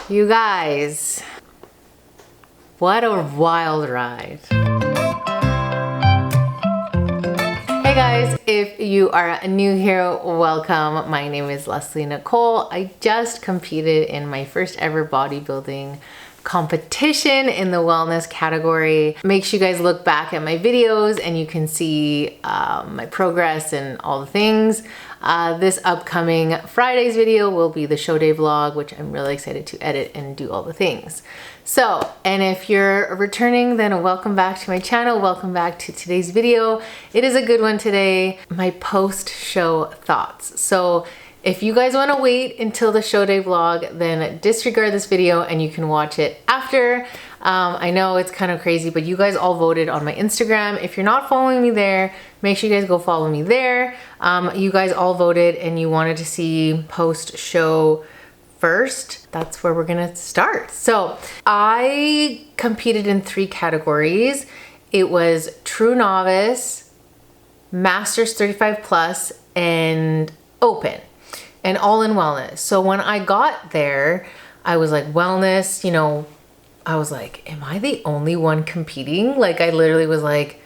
You guys, what a wild ride. Hey guys, if you are new here, welcome. My name is Leslie Nicole. I just competed in my first ever bodybuilding competition in the wellness category. Make sure you guys look back at my videos and you can see my progress and all the things. This upcoming Friday's video will be the show day vlog, which I'm really excited to edit and do all the things. So, and if you're returning, then welcome back to my channel. Welcome back to today's video. It is a good one today, my post-show thoughts. So if you guys want to wait until the show day vlog, then disregard this video and you can watch it after. I know it's kind of crazy, but you guys all voted on my Instagram. If you're not following me there, make sure you guys go follow me there. You guys all voted and you wanted to see post-show first. That's where we're gonna start. So I competed in 3 categories. It was True Novice, Masters 35 Plus, and Open. And all in wellness. So when I got there, I was like, wellness, you know, I was like, am I the only one competing? Like, I literally was like,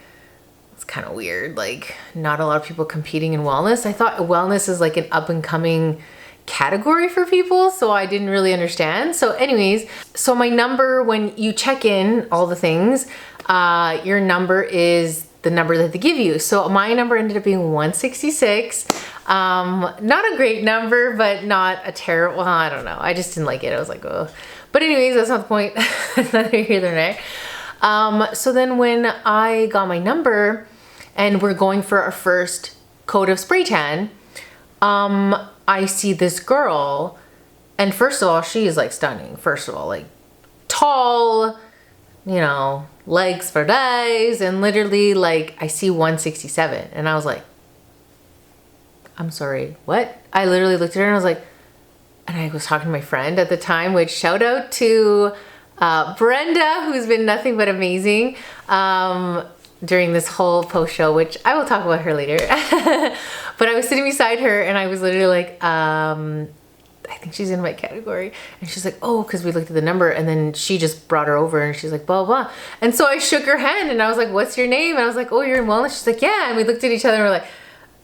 it's kind of weird. Like, not a lot of people competing in wellness. I thought wellness is like an up and coming category for people, so I didn't really understand. So anyways, so my number, when you check in all the things, your number is the number that they give you. So my number ended up being 166. Not a great number, but not a terrible, well, I don't know. I just didn't like it. I was like, oh. But anyways, that's not the point. Neither here nor there. So then when I got my number and we're going for our first coat of spray tan, I see this girl, and first of all, she is like stunning. First of all, like tall, you know, legs for days, and literally like I see 167 and I was like, I'm sorry, what? I literally looked at her and I was like, and I was talking to my friend at the time, which shout out to Brenda, who's been nothing but amazing during this whole post show, which I will talk about her later. But I was sitting beside her and I was literally like, I think she's in my category. And she's like, oh, because we looked at the number, and then she just brought her over and she's like, blah, blah. And so I shook her hand and I was like, what's your name? And I was like, oh, you're in wellness? She's like, yeah. And we looked at each other and we're like,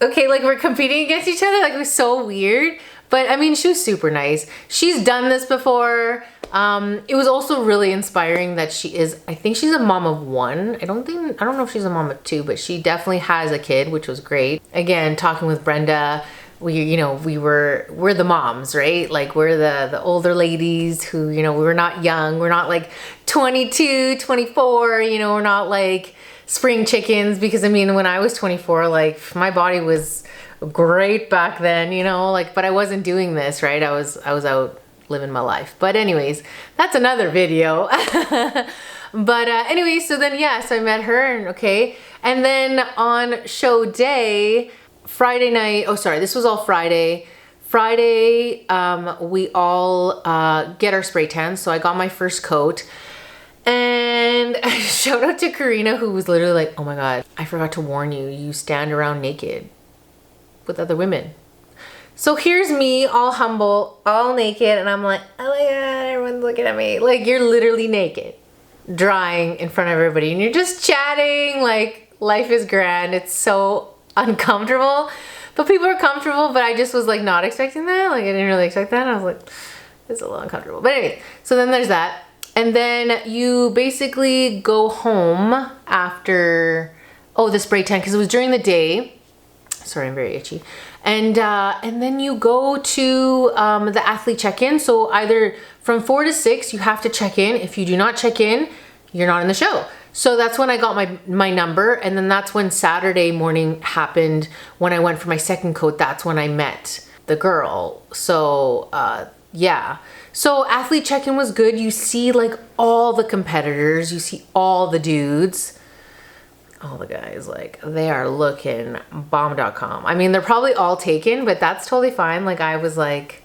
okay, like we're competing against each other. Like, it was so weird. But I mean, she was super nice. She's done this before. It was also really inspiring that she is, I think she's a mom of 1. I don't know if she's a mom of 2, but she definitely has a kid, which was great. Again, talking with Brenda, we're the moms, right? Like, we're the older ladies who, you know, we're not young. We're not like 22, 24, you know, we're not like spring chickens. Because I mean, when I was 24, like my body was great back then, you know, like, but I wasn't doing this, right? I was out living my life. But anyways, that's another video. But anyway, so then, yeah, so I met her and okay. And then on show day, Friday night, oh sorry, this was all Friday. Friday, we all get our spray tans. So I got my first coat. And shout out to Karina, who was literally like, oh my God, I forgot to warn you, you stand around naked with other women. So here's me, all humble, all naked, and I'm like, oh my God, everyone's looking at me. Like, you're literally naked, drying in front of everybody, and you're just chatting, like, life is grand. It's so uncomfortable, but people are comfortable, but I just was like not expecting that. Like, I didn't really expect that. I was like, it's a little uncomfortable. But anyway, so then there's that. And then you basically go home after, the spray tan, because it was during the day. Sorry, I'm very itchy. And then you go to the athlete check-in. So either from 4 to 6, you have to check in. If you do not check in, you're not in the show. So that's when I got my number. And then that's when Saturday morning happened. When I went for my second coat, that's when I met the girl. So yeah. So athlete check-in was good. You see like all the competitors. You see all the dudes. All the guys, like, they are looking bomb.com. I mean, they're probably all taken, but that's totally fine. Like, I was like,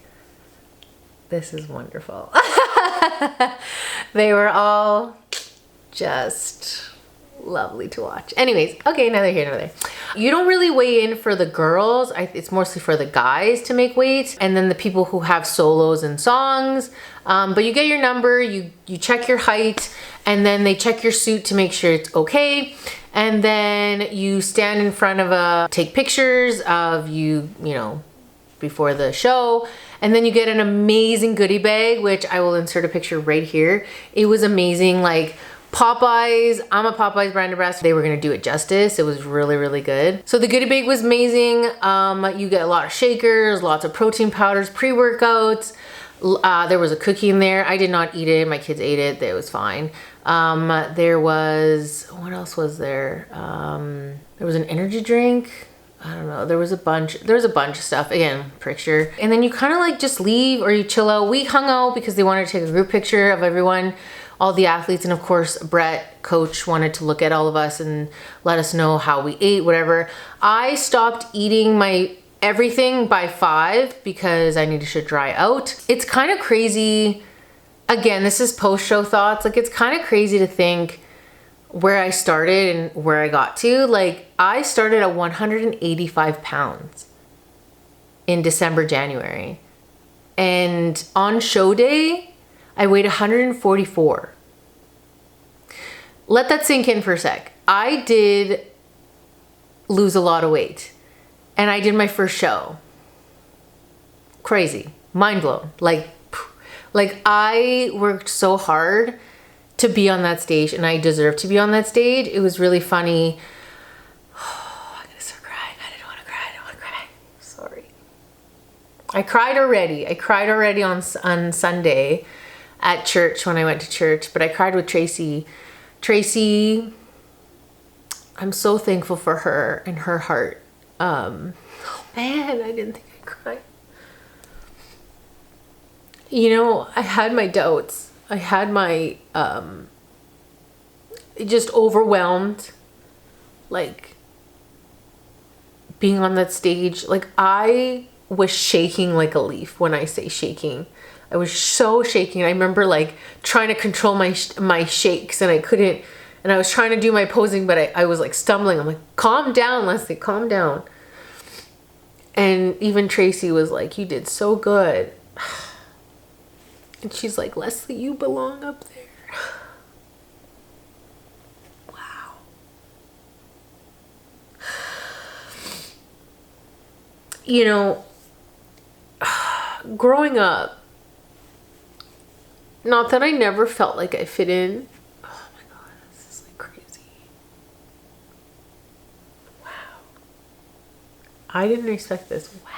this is wonderful. They were all just lovely to watch. Anyways, okay, neither here nor there. You don't really weigh in for the girls. It's mostly for the guys to make weight, and then the people who have solos and songs. But you get your number, you check your height, and then they check your suit to make sure it's okay. And then you stand in front of take pictures of you know, before the show. And then you get an amazing goodie bag, which I will insert a picture right here. It was amazing. Like Popeyes, I'm a Popeyes brand ambassador. They were gonna do it justice. It was really, really good. So the goodie bag was amazing. You get a lot of shakers, lots of protein powders, pre-workouts. There was a cookie in there. I did not eat it. My kids ate it. It was fine. There was, what else was there? There was an energy drink. I don't know. There was a bunch of stuff. Again, picture. And then you kind of like just leave or you chill out. We hung out because they wanted to take a group picture of everyone, all the athletes. And of course, Brett, coach, wanted to look at all of us and let us know how we ate, whatever. I stopped eating my everything by 5 because I needed to dry out. It's kind of crazy. Again, this is post-show thoughts. Like, it's kind of crazy to think where I started and where I got to. Like, I started at 185 pounds in December, January. And on show day, I weighed 144. Let that sink in for a sec. I did lose a lot of weight. And I did my first show. Crazy. Mind blown. Like I worked so hard to be on that stage, and I deserve to be on that stage. It was really funny. Oh, I'm gonna start crying. I don't want to cry. Sorry. I cried already on Sunday at church when I went to church, but I cried with Tracy. Tracy, I'm so thankful for her and her heart. Oh man, I didn't think I'd cry. You know, I had my doubts. I had my, just overwhelmed, like, being on that stage. Like, I was shaking like a leaf. When I say shaking, I was so shaking. I remember, like, trying to control my shakes, and I couldn't, and I was trying to do my posing, but I was, like, stumbling. I'm like, calm down, Leslie, calm down. And even Tracy was like, you did so good. And she's like, Leslie, you belong up there. Wow. You know, growing up, not that I never felt like I fit in. Oh my God, this is like crazy. Wow. I didn't expect this. Wow.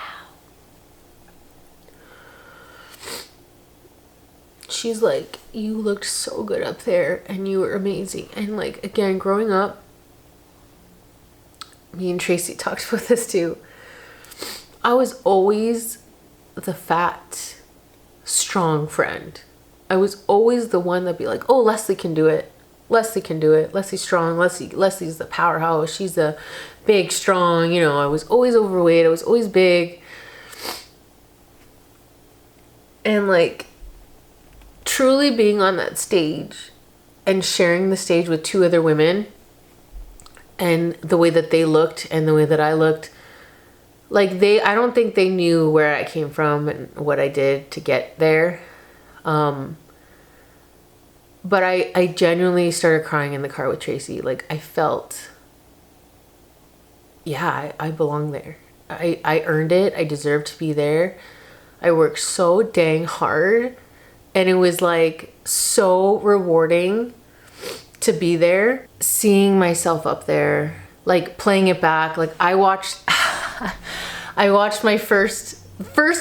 She's like, you looked so good up there and you were amazing. And like, again, growing up, me and Tracy talked about this too. I was always the fat, strong friend. I was always the one that'd be like, oh, Leslie can do it. Leslie can do it. Leslie's strong. Leslie's the powerhouse. She's the big, strong, you know. I was always overweight. I was always big. And like, truly being on that stage and sharing the stage with 2 other women, and the way that they looked and the way that I looked, like I don't think they knew where I came from and what I did to get there. But I genuinely started crying in the car with Tracy. Like, I felt, yeah, I belong there. I earned it. I deserve to be there. I worked so dang hard. And it was like so rewarding to be there, seeing myself up there, like playing it back. Like I watched my first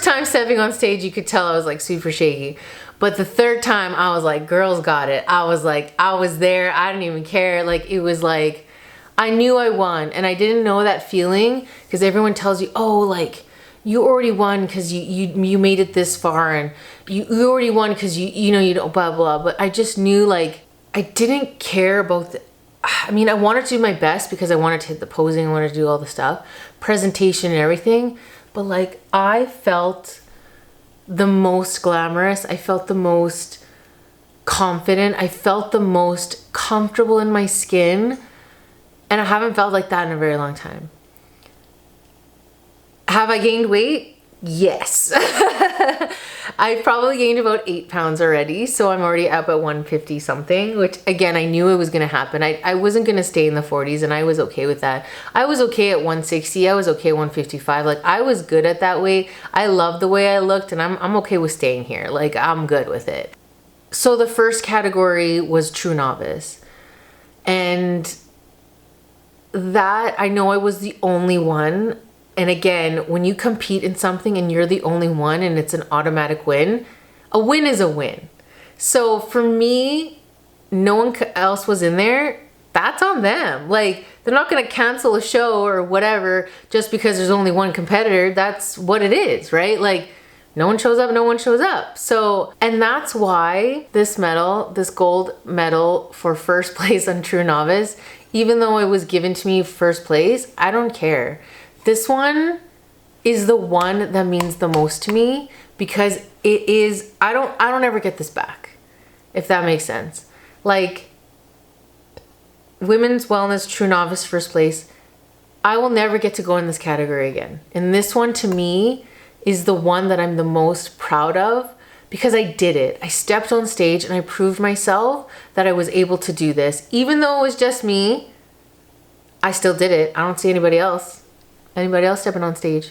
time stepping on stage. You could tell I was like super shaky. But the 3rd time I was like, girls got it. I was like, I was there. I didn't even care. Like, it was like, I knew I won. And I didn't know that feeling, because everyone tells you, oh, like, you already won because you made it this far, and you already won because you know, you don't blah blah. But I just knew, like, I didn't care about I mean, I wanted to do my best because I wanted to hit the posing, I wanted to do all the stuff, presentation and everything, but like, I felt the most glamorous, I felt the most confident, I felt the most comfortable in my skin And I haven't felt like that in a very long time. Have I gained weight? Yes. I've probably gained about 8 pounds already. So I'm already up at 150 something, which again, I knew it was going to happen. I wasn't going to stay in the 40s, and I was okay with that. I was okay at 160. I was okay at 155. Like, I was good at that weight. I love the way I looked, and I'm okay with staying here. Like, I'm good with it. So the first category was true novice. And that, I know I was the only one. And again, when you compete in something and you're the only one and it's an automatic win, a win is a win. So for me, no one else was in there. That's on them. Like, they're not going to cancel a show or whatever just because there's only one competitor. That's what it is, right? Like, no one shows up, no one shows up. So, and that's why this medal, this gold medal for first place on True Novice, even though it was given to me first place, I don't care. This one is the one that means the most to me because it is, I don't ever get this back, if that makes sense. Like, women's wellness true novice first place, I will never get to go in this category again. And this one to me is the one that I'm the most proud of because I did it. I stepped on stage and I proved myself that I was able to do this. Even though it was just me, I still did it. I don't see anybody else stepping on stage.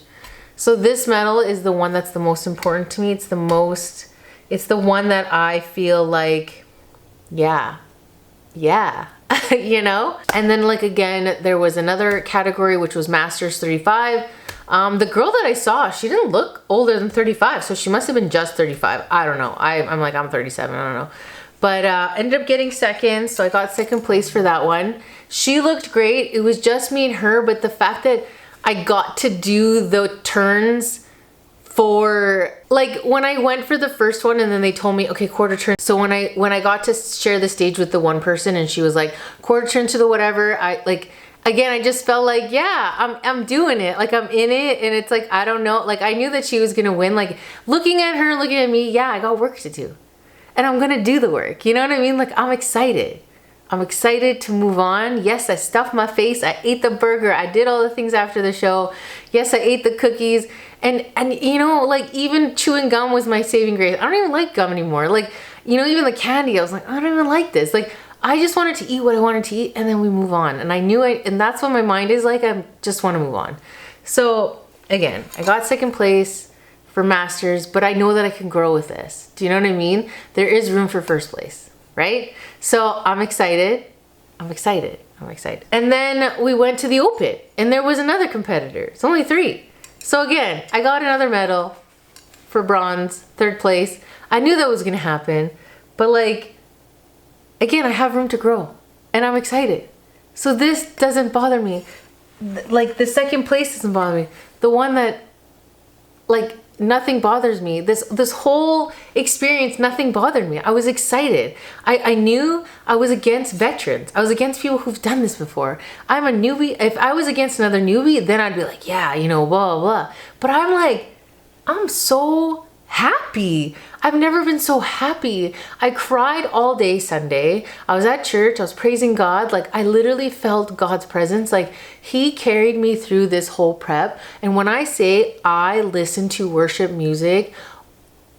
So this medal is the one that's the most important to me. It's the one that I feel like, yeah, you know? And then, like, again, there was another category, which was Masters 35. The girl that I saw, she didn't look older than 35, so she must have been just 35. I don't know. I'm like, I'm 37, I don't know. But ended up getting second, so I got second place for that one. She looked great. It was just me and her, but the fact that I got to do the turns for, like, when I went for the first one and then they told me, okay, quarter turn. So when I got to share the stage with the one person and she was like, quarter turn to the whatever, I just felt like, yeah, I'm doing it. Like, I'm in it. And it's like, I don't know. Like, I knew that she was going to win. Like, looking at her, looking at me, yeah, I got work to do. And I'm going to do the work. You know what I mean? Like, I'm excited. I'm excited to move on. Yes, I stuffed my face. I ate the burger. I did all the things after the show. Yes, I ate the cookies. And you know, like, even chewing gum was my saving grace. I don't even like gum anymore. Like, you know, even the candy, I was like, I don't even like this. Like, I just wanted to eat what I wanted to eat and then we move on. And I knew and that's what my mind is like. I just want to move on. So again, I got second place for Masters, but I know that I can grow with this. Do you know what I mean? There is room for first place, right? So I'm excited. And then we went to the Open and there was another competitor. It's only 3. So again, I got another medal for bronze, third place. I knew that was going to happen, but like, again, I have room to grow and I'm excited. So this doesn't bother me. Like, the second place doesn't bother me. The one that, like, nothing bothers me. This whole experience, nothing bothered me. I was excited. I knew I was against veterans. I was against people who've done this before. I'm a newbie. If I was against another newbie, then I'd be like, yeah, you know, blah, blah. But I'm like, I'm so happy. I've never been so happy. I cried all day Sunday. I was at church. I was praising God. Like, I literally felt God's presence. Like, he carried me through this whole prep. And when I say I listen to worship music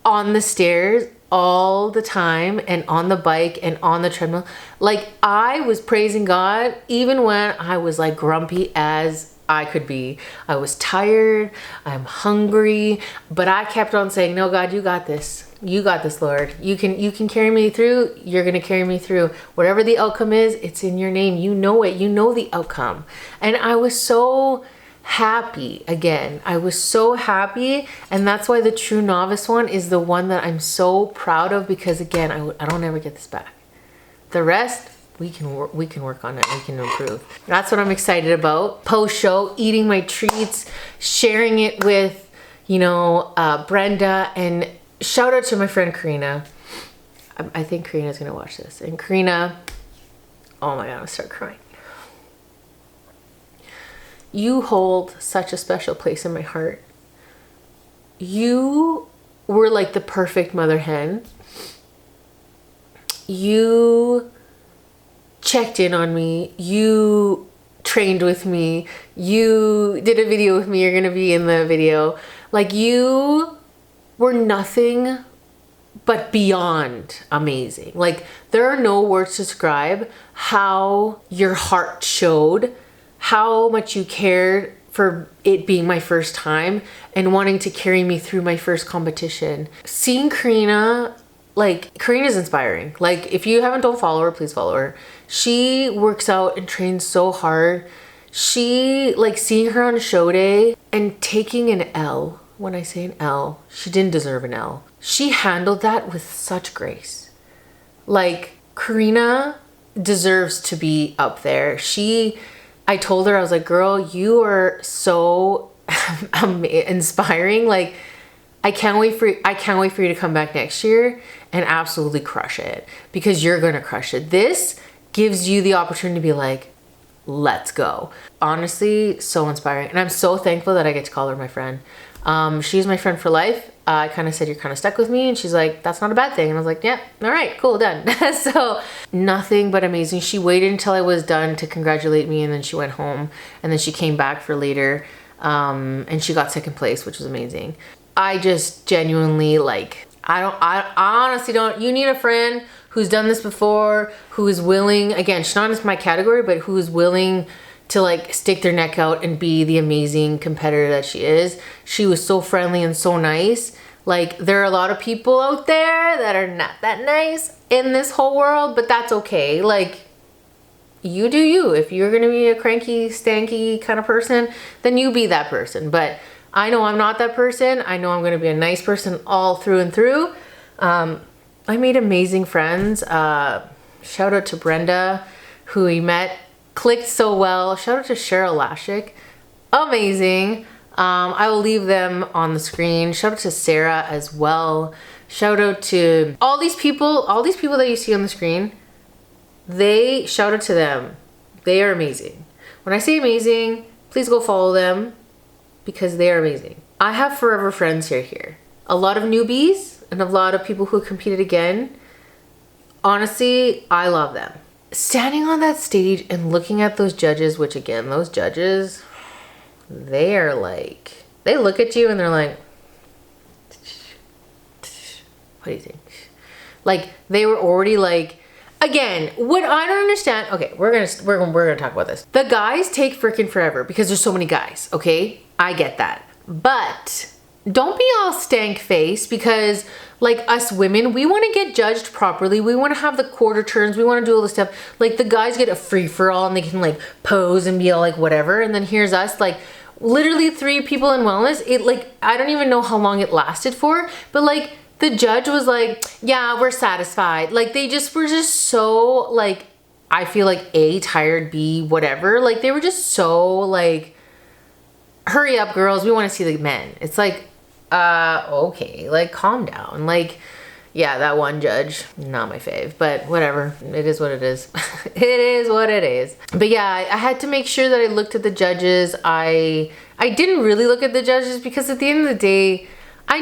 on the stairs all the time and on the bike and on the treadmill, like, I was praising God even when I was like grumpy as I could be. I was tired, I'm hungry, but I kept on saying, no, God, you got this. You got this, Lord. You can carry me through. You're going to carry me through. Whatever the outcome is, it's in your name. You know it. You know the outcome. And I was so happy again. I was so happy. And that's why the True Novice one is the one that I'm so proud of, because again, I don't ever get this back. The rest, we can work on it. We can improve. That's what I'm excited about. Post-show, eating my treats, sharing it with, you know, Brenda, and shout out to my friend Karina. I think Karina's gonna watch this. And Karina, oh my God, I'm gonna start crying. You hold such a special place in my heart. You were like the perfect mother hen. You checked in on me. You trained with me. You did a video with me. You're gonna be in the video. Like, you were nothing but beyond amazing. Like, there are no words to describe how your heart showed, how much you cared for it being my first time and wanting to carry me through my first competition. Seeing Karina, like, Karina's inspiring. Like, if you don't follow her, please follow her. She works out and trains so hard. She, like, seeing her on show day and taking an L. When I say an L, she didn't deserve an L. She handled that with such grace. Like, Karina deserves to be up there. I told her, I was like, girl, you are so inspiring. Like, I can't wait for you to come back next year and absolutely crush it, because you're going to crush it. This gives you the opportunity to be like, let's go. Honestly, so inspiring. And I'm so thankful that I get to call her my friend. She's my friend for life. I kind of said, you're kind of stuck with me. And she's like, that's not a bad thing. And I was like, yeah, all right, cool, done. So nothing but amazing. She waited until I was done to congratulate me. And then she went home, and then she came back for later. And she got second place, which was amazing. I just genuinely, like, I honestly don't, you need a friend who's done this before, who is willing, again, she's not in my category, but who is willing to, like, stick their neck out and be the amazing competitor that she is. She was so friendly and so nice. Like, there are a lot of people out there that are not that nice in this whole world, but that's okay. Like, you do you. If you're gonna be a cranky, stanky kind of person, then you be that person. But I know I'm not that person. I know I'm gonna be a nice person all through and through. I made amazing friends. Shout out to Brenda, who we met, clicked so well. Shout out to Cheryl Lashik, amazing. I will leave them on the screen. Shout out to Sarah as well. Shout out to all these people that you see on the screen. Shout out to them. They are amazing. When I say amazing, please go follow them, because they are amazing. I have forever friends here. A lot of newbies and a lot of people who competed again. Honestly, I love them. Standing on that stage and looking at those judges, which again, those judges, they are like, they look at you and they're like, what do you think? Like, they were already like, again, what I don't understand, okay, we're gonna talk about this. The guys take freaking forever because there's so many guys, okay? I get that. But don't be all stank face, because like us women, we want to get judged properly. We want to have the quarter turns. We want to do all this stuff. Like, the guys get a free for all and they can, like, pose and be all like whatever. And then here's us, like, literally 3 people in wellness. It, like, I don't even know how long it lasted for, but like, the judge was like, yeah, we're satisfied. Like, they just were just so, like, I feel like A, tired, B, whatever. Like, they were just so like, hurry up, girls, we want to see the men. It's like, okay, like, calm down. Like, yeah, that one judge, not my fave, but whatever. It is what it is. It is what it is. But yeah, I had to make sure that I looked at the judges. I didn't really look at the judges, because at the end of the day, I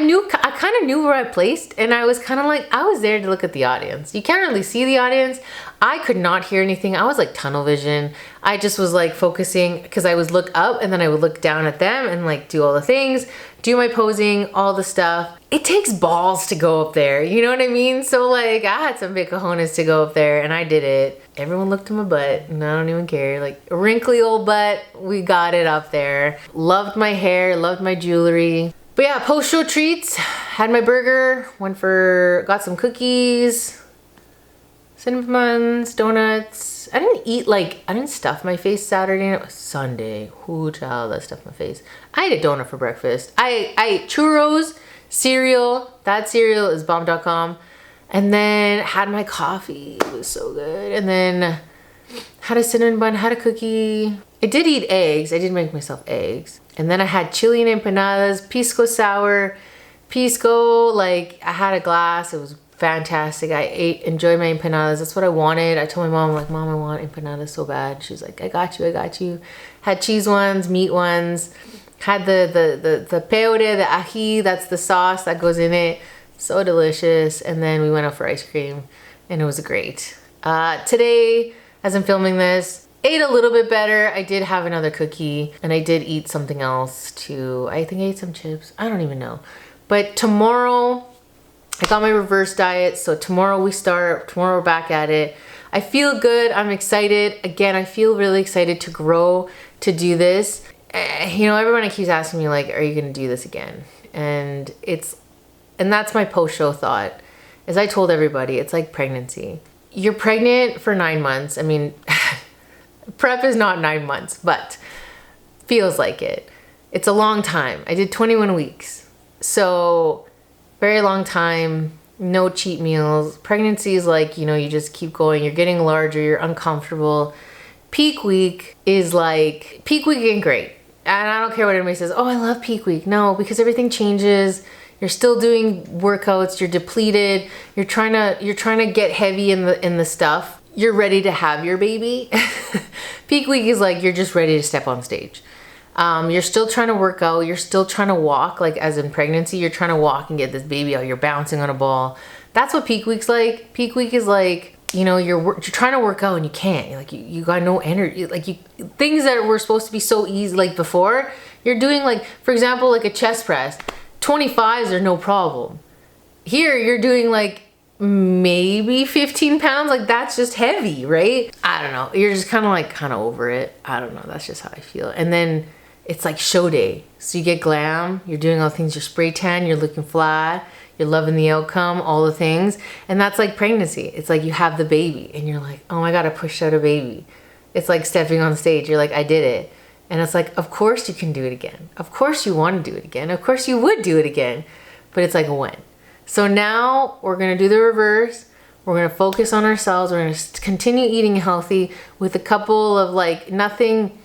kind of knew where I placed, and I was kind of like, I was there to look at the audience. You can't really see the audience. I could not hear anything. I was like tunnel vision. I just was like focusing, because I would look up and then I would look down at them and like do all the things, do my posing, all the stuff. It takes balls to go up there, you know what I mean? So like, I had some big cojones to go up there, and I did it. Everyone looked at my butt, and I don't even care. Like, a wrinkly old butt, we got it up there. Loved my hair, loved my jewelry. But yeah, post-show treats, had my burger, got some cookies, cinnamon buns, donuts. I didn't stuff my face Saturday night. Sunday, who child that stuffed my face. I ate a donut for breakfast. I ate churros, cereal. That cereal is bomb.com. And then had my coffee, it was so good. And then had a cinnamon bun, had a cookie. I did eat eggs, I did make myself eggs. And then I had chili and empanadas, pisco sour, pisco, like, I had a glass, it was fantastic. I enjoyed my empanadas, that's what I wanted. I told my mom, like, Mom, I want empanadas so bad. She's like, I got you. Had cheese ones, meat ones, had the peore, the ají, that's the sauce that goes in it. So delicious. And then we went out for ice cream, and it was great. Today, as I'm filming this, ate a little bit better. I did have another cookie and I did eat something else too. I think I ate some chips. I don't even know. But tomorrow, I got my reverse diet. So tomorrow we're back at it. I feel good. I'm excited. Again, I feel really excited to grow, to do this. You know, everyone keeps asking me like, are you going to do this again? And that's my post-show thought. As I told everybody, it's like pregnancy. You're pregnant for 9 months. I mean, prep is not 9 months, but feels like it. It's a long time. I did 21 weeks. So very long time, no cheat meals. Pregnancy is like, you know, you just keep going. You're getting larger, you're uncomfortable. Peak week ain't great. And I don't care what anybody says, oh, I love peak week. No, because everything changes. You're still doing workouts, you're depleted, you're trying to get heavy in the stuff. You're ready to have your baby. Peak week is like you're just ready to step on stage. You're still trying to work out, you're still trying to walk, like as in pregnancy, you're trying to walk and get this baby out, you're bouncing on a ball. That's what peak week's like. Peak week is like, you know, you're trying to work out and you can't. Like you got no energy. Like things that were supposed to be so easy like before, you're doing like, for example, like a chest press. 25s are no problem. Here you're doing like maybe 15 pounds. Like that's just heavy, right? I don't know. You're just kind of over it. I don't know. That's just how I feel. And then it's like show day. So you get glam. You're doing all the things. You're spray tan. You're looking fly. You're loving the outcome, all the things. And that's like pregnancy. It's like you have the baby and you're like, oh my God, I pushed out a baby. It's like stepping on stage. You're like, I did it. And it's like, of course you can do it again. Of course you want to do it again. Of course you would do it again. But it's like when. So now we're going to do the reverse. We're going to focus on ourselves. We're going to continue eating healthy with a couple of like nothing.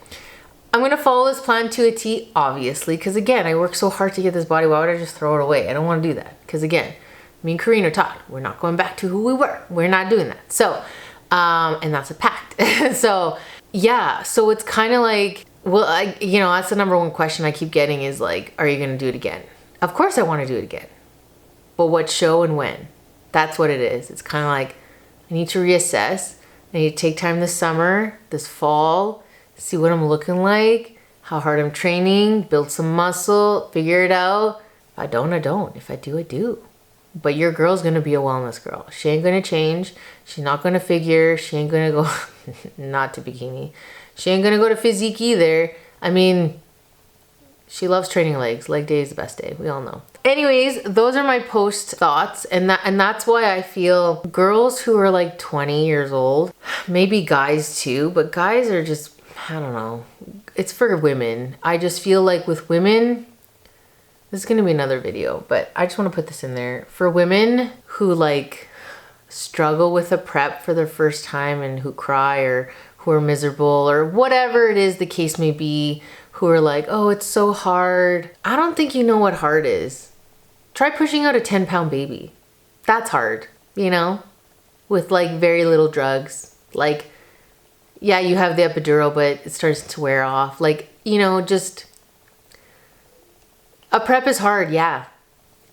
I'm going to follow this plan to a T, obviously. Because again, I work so hard to get this body. Why would I just throw it away? I don't want to do that. Because again, me and Karina taught. We're not going back to who we were. We're not doing that. So, and that's a pact. So yeah. So it's kind of like, well, that's the number one question I keep getting is like, are you going to do it again? Of course I want to do it again. But what show and when? That's what it is. It's kind of like, I need to reassess. I need to take time this summer, this fall, see what I'm looking like, how hard I'm training, build some muscle, figure it out. If I don't, I don't. If I do, I do. But your girl's going to be a wellness girl. She ain't going to change. She's not going to figure. She ain't going to go, not to bikini. She ain't gonna go to physique either. I mean, she loves training legs. Leg day is the best day. We all know. Anyways, those are my post thoughts. And that's why I feel girls who are like 20 years old, maybe guys too, but guys are just, I don't know. It's for women. I just feel like with women, this is gonna be another video, but I just wanna put this in there. For women who like struggle with a prep for their first time and who cry or who are miserable or whatever it is the case may be, who are like, oh, it's so hard. I don't think you know what hard is. Try pushing out a 10-pound baby. That's hard, you know, with like very little drugs. Like, yeah, you have the epidural, but it starts to wear off. Like, you know, just a prep is hard, yeah.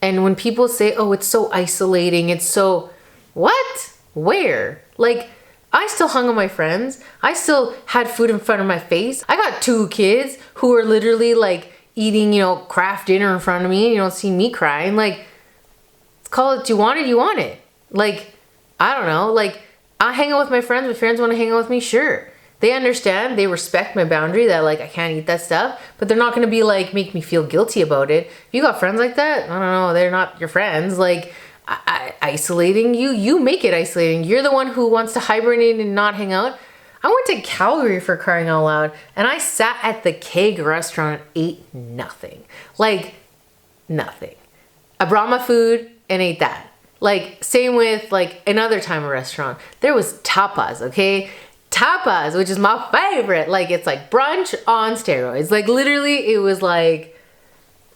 And when people say, oh, it's so isolating, it's so, what? Where? Like, I still hung with my friends. I still had food in front of my face. I got 2 kids who are literally like eating, you know, craft dinner in front of me and you don't see me crying. Like, call it, you want it, you want it. Like, I don't know. Like, I hang out with my friends want to hang out with me, sure. They understand, they respect my boundary that like I can't eat that stuff, but they're not going to be like, make me feel guilty about it. If you got friends like that, I don't know, they're not your friends. Like, isolating you make it isolating. You're the one who wants to hibernate and not hang out. I went to Calgary, for crying out loud, and I sat at the Keg restaurant and ate nothing. Like, nothing. I brought my food and ate that. Like, same with like another time a restaurant. There was tapas, okay? Tapas, which is my favorite. Like, it's like brunch on steroids. Like, literally, it was like,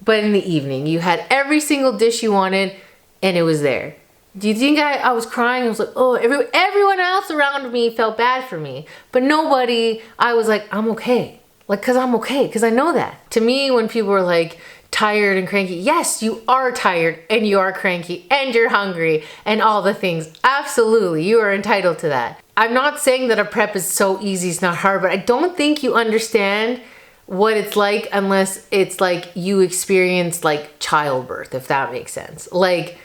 but in the evening, you had every single dish you wanted and it was there. Do you think I was crying? I was like, oh, everyone else around me felt bad for me. But nobody, I was like, I'm okay. Like, cause I'm okay, cause I know that. To me, when people were like tired and cranky, yes, you are tired and you are cranky and you're hungry and all the things. Absolutely, you are entitled to that. I'm not saying that a prep is so easy, it's not hard, but I don't think you understand what it's like unless it's like you experienced like childbirth, if that makes sense. Like,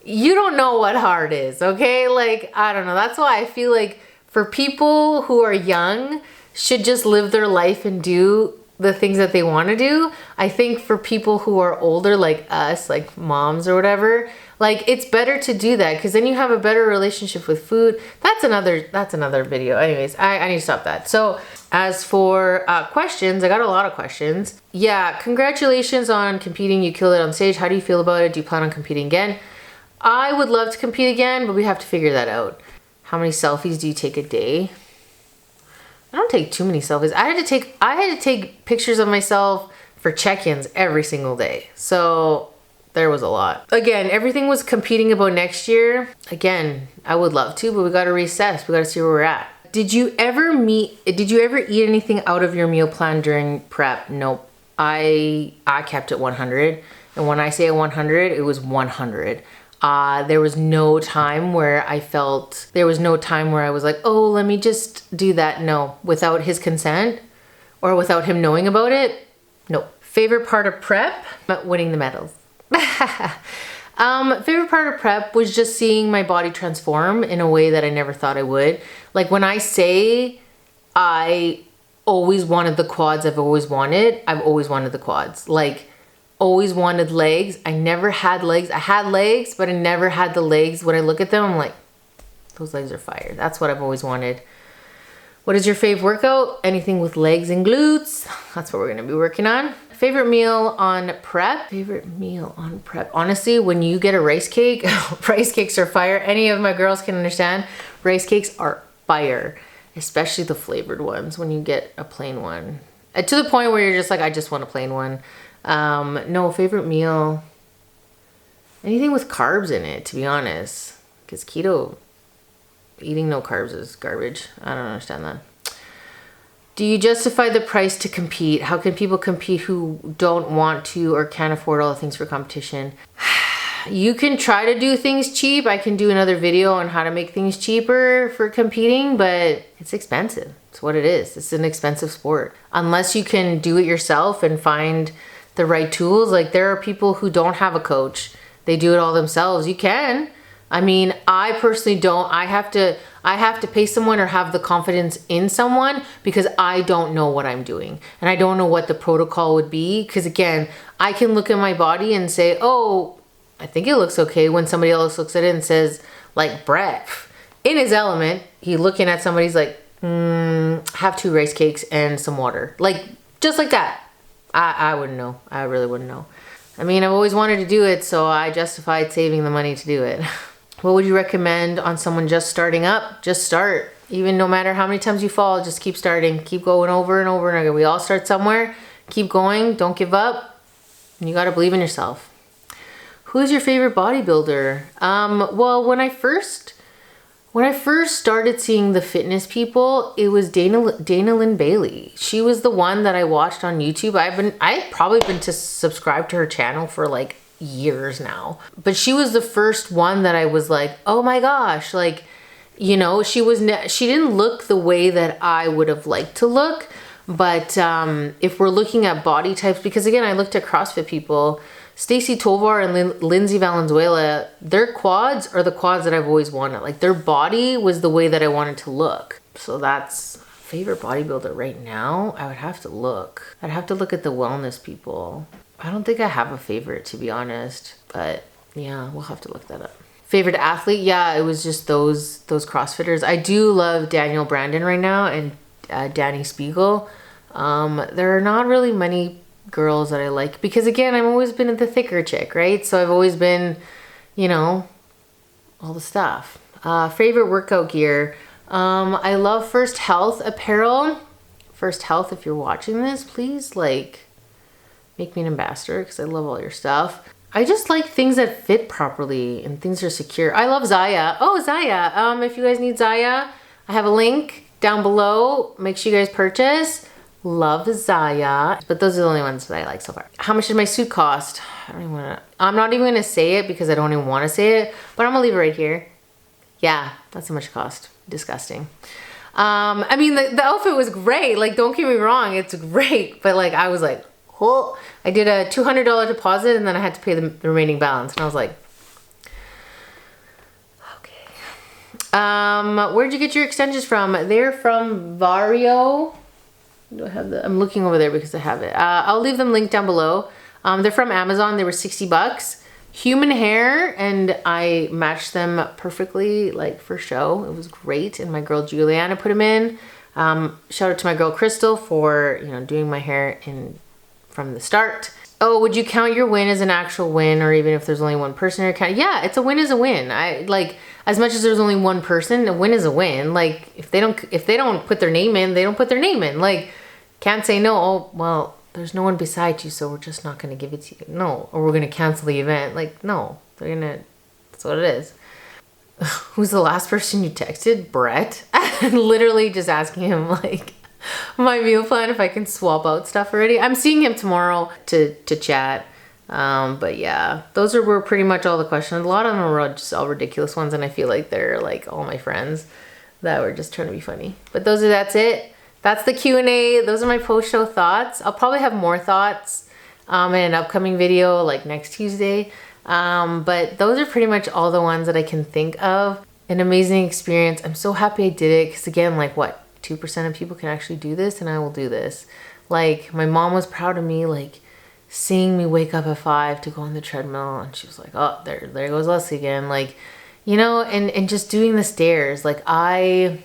you don't know what hard is, okay? Like, I don't know. That's why I feel like for people who are young should just live their life and do the things that they want to do. I think for people who are older, like us, like moms or whatever, like it's better to do that because then you have a better relationship with food. That's another video. Anyways, I need to stop that. So as for questions, I got a lot of questions. Yeah, congratulations on competing. You killed it on stage. How do you feel about it? Do you plan on competing again? I would love to compete again, but we have to figure that out. How many selfies do you take a day? I don't take too many selfies. I had to take pictures of myself for check-ins every single day. So there was a lot. Again, everything was competing about next year. Again, I would love to, but we got to reassess. We got to see where we're at. Did you ever eat anything out of your meal plan during prep? Nope. I kept it 100. And when I say 100, it was 100. There was no time where I was like, oh, let me just do that. No, without his consent or without him knowing about it. No. Favorite part of prep? Winning the medals. Favorite part of prep was just seeing my body transform in a way that I never thought I would. Like when I say I always wanted the quads I've always wanted the quads. Like always wanted legs. I never had legs. I had legs, but I never had the legs. When I look at them, I'm like, those legs are fire. That's what I've always wanted. What is your fave workout? Anything with legs and glutes. That's what we're gonna be working on. Favorite meal on prep? Favorite meal on prep. Honestly, when you get a rice cake, rice cakes are fire. Any of my girls can understand. Rice cakes are fire, especially the flavored ones when you get a plain one. To the point where you're just like, I just want a plain one. No, favorite meal. Anything with carbs in it, to be honest. Because keto, eating no carbs is garbage. I don't understand that. Do you justify the price to compete? How can people compete who don't want to or can't afford all the things for competition? You can try to do things cheap. I can do another video on how to make things cheaper for competing, but it's expensive. It's what it is. It's an expensive sport. Unless you can do it yourself and find the right tools. Like there are people who don't have a coach. They do it all themselves. You can. I mean, I personally don't. I have to pay someone or have the confidence in someone because I don't know what I'm doing. And I don't know what the protocol would be. Because again, I can look at my body and say, oh, I think it looks okay. When somebody else looks at it and says, like Brett, in his element, he looking at somebody's like, have 2 rice cakes and some water. Like, just like that. I wouldn't know. I really wouldn't know. I mean, I've always wanted to do it, so I justified saving the money to do it. What would you recommend on someone just starting up? Just start. Even no matter how many times you fall, just keep starting. Keep going over and over and over. We all start somewhere. Keep going. Don't give up. You got to believe in yourself. Who's your favorite bodybuilder? Well, when I first started seeing the fitness people, it was Dana Lynn Bailey. She was the one that I watched on YouTube. I've probably been to subscribe to her channel for like years now. But she was the first one that I was like, oh my gosh, like, you know, she didn't look the way that I would have liked to look. But if we're looking at body types, because again, I looked at CrossFit people, Stacy Tovar and Lindsay Valenzuela, their quads are the quads that I've always wanted. Like their body was the way that I wanted to look. So that's favorite bodybuilder right now. I'd have to look at the wellness people. I don't think I have a favorite, to be honest, but yeah, we'll have to look that up. Favorite athlete? Yeah, it was just those CrossFitters. I do love Daniel Brandon right now and Danny Spiegel. There are not really many girls that I like because again, I've always been the thicker chick, right? So I've always been, you know, all the stuff. Favorite workout gear? I love First Health apparel. First Health, if you're watching this, please like make me an ambassador because I love all your stuff. I just like things that fit properly and things are secure. I love Zaya. Oh, Zaya. If you guys need Zaya, I have a link down below. Make sure you guys purchase. Love Zaya. But those are the only ones that I like so far. How much did my suit cost? I'm not even gonna say it because I don't even want to say it, but I'm gonna leave it right here. Yeah, that's how much it cost. disgusting. I mean, the outfit was great. Like, don't get me wrong, it's great. But like, I was like, oh, I did a $200 deposit and then I had to pay the remaining balance. And I was like, okay. Where'd you get your extensions from? They're from Vario. Do I have the, I'm looking over there because I have it. I'll leave them linked down below. They're from Amazon. They were 60 bucks. Human hair, and I matched them perfectly, like for show. It was great. And my girl Juliana put them in. Shout out to my girl Crystal for, you know, doing my hair from the start. Oh, would you count your win as an actual win, or even if there's only one person in your account? Yeah, it's a win is a win. I like, as much as there's only one person, a win is a win. Like, if they don't put their name in, they don't put their name in. Like, can't say no. Oh, well, there's no one beside you, so we're just not going to give it to you. No, or we're going to cancel the event. Like, no, that's what it is. Who's the last person you texted? Brett. Literally just asking him, like, my meal plan, if I can swap out stuff already. I'm seeing him tomorrow to chat. But yeah, those were pretty much all the questions. A lot of them were just all ridiculous ones, and I feel like they're like all my friends that were just trying to be funny. But that's it. That's the Q&A. Those are my post-show thoughts. I'll probably have more thoughts in an upcoming video like next Tuesday. But those are pretty much all the ones that I can think of. An amazing experience. I'm so happy I did it because, again, like, what, 2% of people can actually do this, and I will do this. Like, my mom was proud of me, like, seeing me wake up at 5 to go on the treadmill, and she was like, oh, there goes Leslie again. Like, you know, and just doing the stairs. Like, I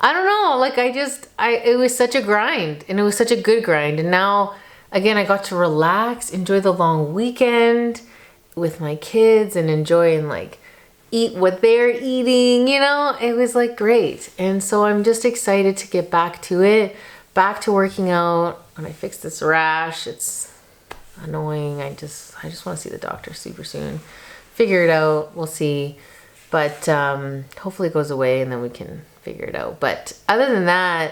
don't know, like, it was such a grind, and it was such a good grind. And now, again, I got to relax, enjoy the long weekend with my kids, and enjoy and like eat what they're eating, you know. It was like great. And so I'm just excited to get back to it, back to working out. When I fix this rash, it's annoying. I just want to see the doctor super soon. Figure it out, we'll see. But hopefully it goes away and then we can figure it out. But other than that,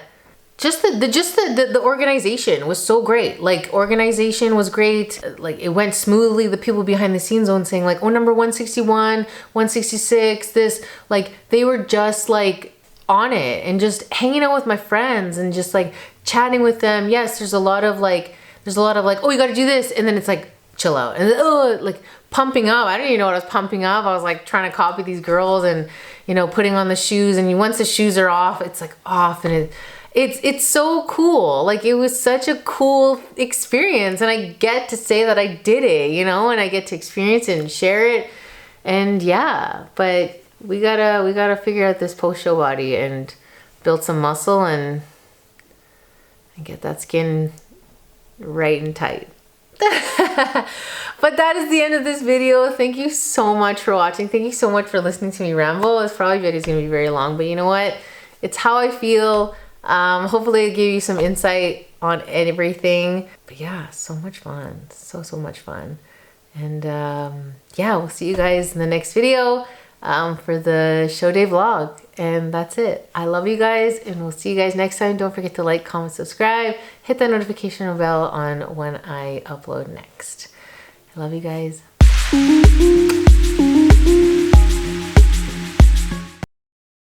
just the organization was so great. Like, organization was great. Like, it went smoothly. The people behind the scenes on saying like, oh, number 161, 166, this, like, they were just like on it and just hanging out with my friends and just like chatting with them. Yes, there's a lot of like, oh, you got to do this. And then it's like, chill out. And oh, like pumping up. I didn't even know what I was pumping up. I was like trying to copy these girls and, you know, putting on the shoes. And once the shoes are off, it's like off, and it's so cool. Like, it was such a cool experience, and I get to say that I did it, you know, and I get to experience it and share it. And yeah, but we gotta figure out this post-show body and build some muscle and get that skin right and tight. But that is the end of this video. Thank you so much for watching. Thank you so much for listening to me ramble. This video is gonna be very long, but you know what? It's how I feel. Hopefully it gave you some insight on everything. But yeah, so much fun. So much fun. And yeah, we'll see you guys in the next video for the show day vlog. And that's it. I love you guys, and we'll see you guys next time. Don't forget to like, comment, subscribe, hit that notification bell on when I upload next. I love you guys.